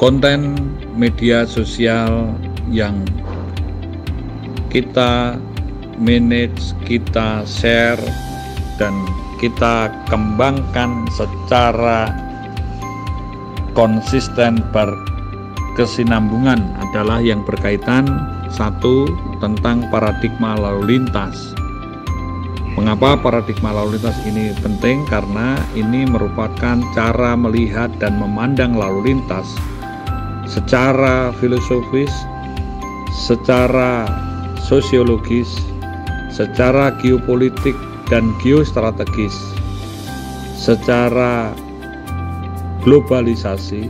konten media sosial yang kita manage, kita share, dan kita kembangkan secara konsisten berkesinambungan adalah yang berkaitan satu tentang paradigma lalu lintas. Mengapa paradigma lalu lintas ini penting? Karena ini merupakan cara melihat dan memandang lalu lintas secara filosofis, secara sosiologis, secara geopolitik dan geostrategis, secara globalisasi,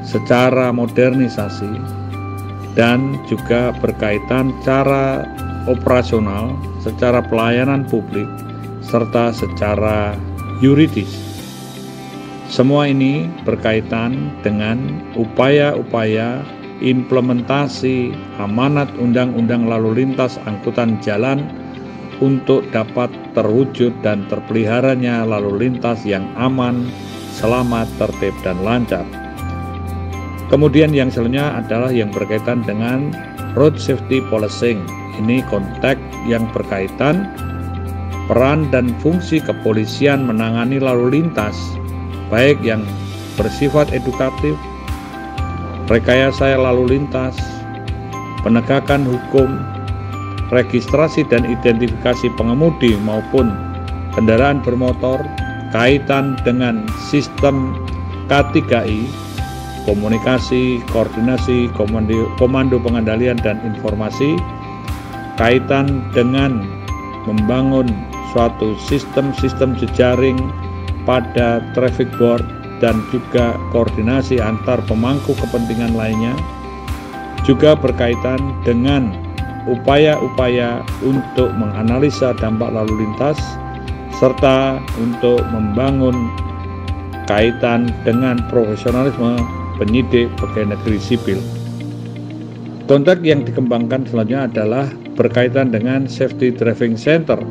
secara modernisasi, dan juga berkaitan cara operasional, secara pelayanan publik, serta secara yuridis. Semua ini berkaitan dengan upaya-upaya implementasi amanat Undang-Undang Lalu Lintas Angkutan Jalan untuk dapat terwujud dan terpeliharanya lalu lintas yang aman, selamat, tertib, dan lancar. Kemudian yang selanjutnya adalah yang berkaitan dengan road safety policing. Ini konteks yang berkaitan peran dan fungsi kepolisian menangani lalu lintas, baik yang bersifat edukatif, rekayasa lalu lintas, penegakan hukum, registrasi dan identifikasi pengemudi maupun kendaraan bermotor, kaitan dengan sistem K3I, komunikasi, koordinasi, komando pengendalian dan informasi, kaitan dengan membangun suatu sistem jejaring pada traffic board dan juga koordinasi antar pemangku kepentingan lainnya, juga berkaitan dengan upaya-upaya untuk menganalisa dampak lalu lintas serta untuk membangun kaitan dengan profesionalisme penyidik pegawai negeri sipil. Konteks yang dikembangkan selanjutnya adalah berkaitan dengan safety driving center,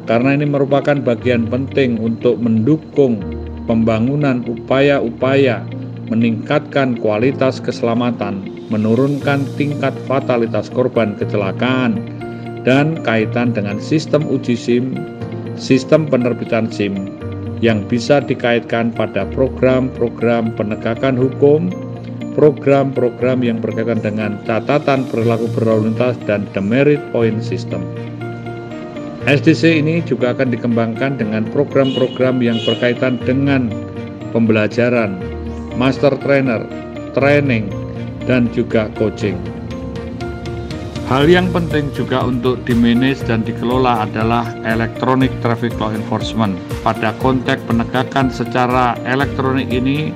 karena ini merupakan bagian penting untuk mendukung pembangunan upaya-upaya meningkatkan kualitas keselamatan, menurunkan tingkat fatalitas korban kecelakaan, dan kaitan dengan sistem uji SIM, sistem penerbitan SIM, yang bisa dikaitkan pada program-program penegakan hukum, program-program yang berkaitan dengan catatan perilaku berlalu lintas, dan demerit point system. SDC ini juga akan dikembangkan dengan program-program yang berkaitan dengan pembelajaran, master trainer, training, dan juga coaching. Hal yang penting juga untuk dimanage dan dikelola adalah electronic traffic law enforcement. Pada konteks penegakan secara elektronik ini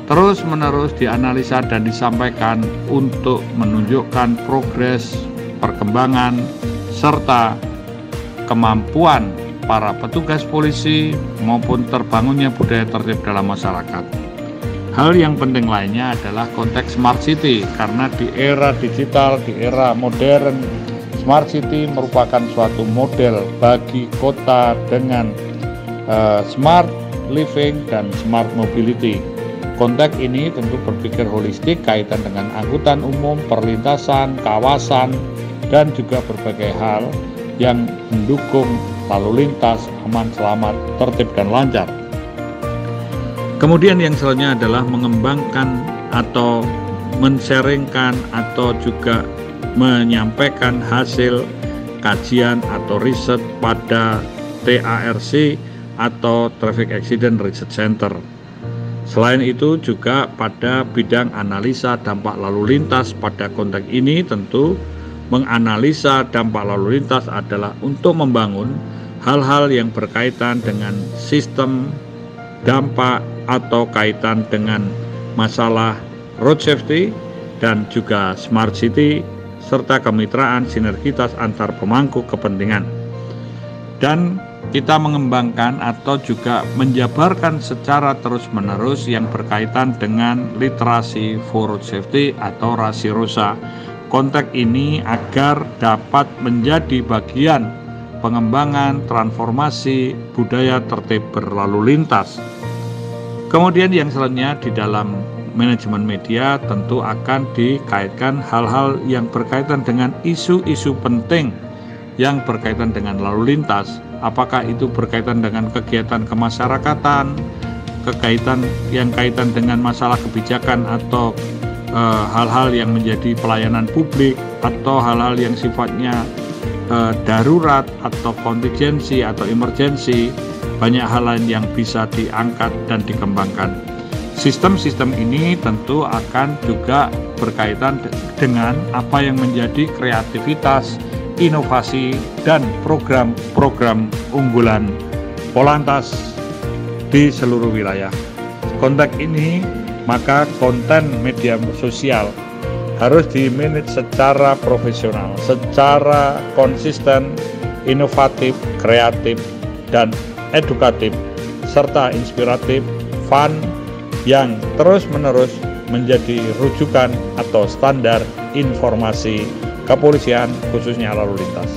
terus-menerus dianalisa dan disampaikan untuk menunjukkan progres, perkembangan, serta kemampuan para petugas polisi maupun terbangunnya budaya tertib dalam masyarakat. Hal yang penting lainnya adalah konteks smart city, karena di era digital, di era modern, smart city merupakan suatu model bagi kota dengan smart living dan smart mobility. Konteks ini tentu berpikir holistik kaitan dengan angkutan umum, perlintasan, kawasan, dan juga berbagai hal yang mendukung lalu lintas aman, selamat, tertib, dan lancar. Kemudian yang selanjutnya adalah mengembangkan atau men-sharingkan atau juga menyampaikan hasil kajian atau riset pada TARC atau Traffic Accident Research Center. Selain itu juga pada bidang analisa dampak lalu lintas. Pada konteks ini tentu menganalisa dampak lalu lintas adalah untuk membangun hal-hal yang berkaitan dengan sistem dampak atau kaitan dengan masalah road safety dan juga smart city serta kemitraan sinergitas antar pemangku kepentingan. Dan kita mengembangkan atau juga menjabarkan secara terus-menerus yang berkaitan dengan literasi for road safety atau RASI-ROSA. Konteks ini agar dapat menjadi bagian pengembangan transformasi budaya tertib berlalu lintas. Kemudian yang selanjutnya di dalam manajemen media tentu akan dikaitkan hal-hal yang berkaitan dengan isu-isu penting yang berkaitan dengan lalu lintas. Apakah itu berkaitan dengan kegiatan kemasyarakatan, kaitan dengan masalah kebijakan atau hal-hal yang menjadi pelayanan publik, atau hal-hal yang sifatnya darurat atau kontingensi atau emergensi. Banyak hal lain yang bisa diangkat dan dikembangkan. Sistem-sistem ini tentu akan juga berkaitan dengan apa yang menjadi kreativitas, inovasi, dan program-program unggulan Polantas di seluruh wilayah. Konteks ini, maka konten media sosial harus di-manage secara profesional, secara konsisten, inovatif, kreatif, dan edukatif, serta inspiratif, fun, yang terus-menerus menjadi rujukan atau standar informasi kepolisian khususnya lalu lintas.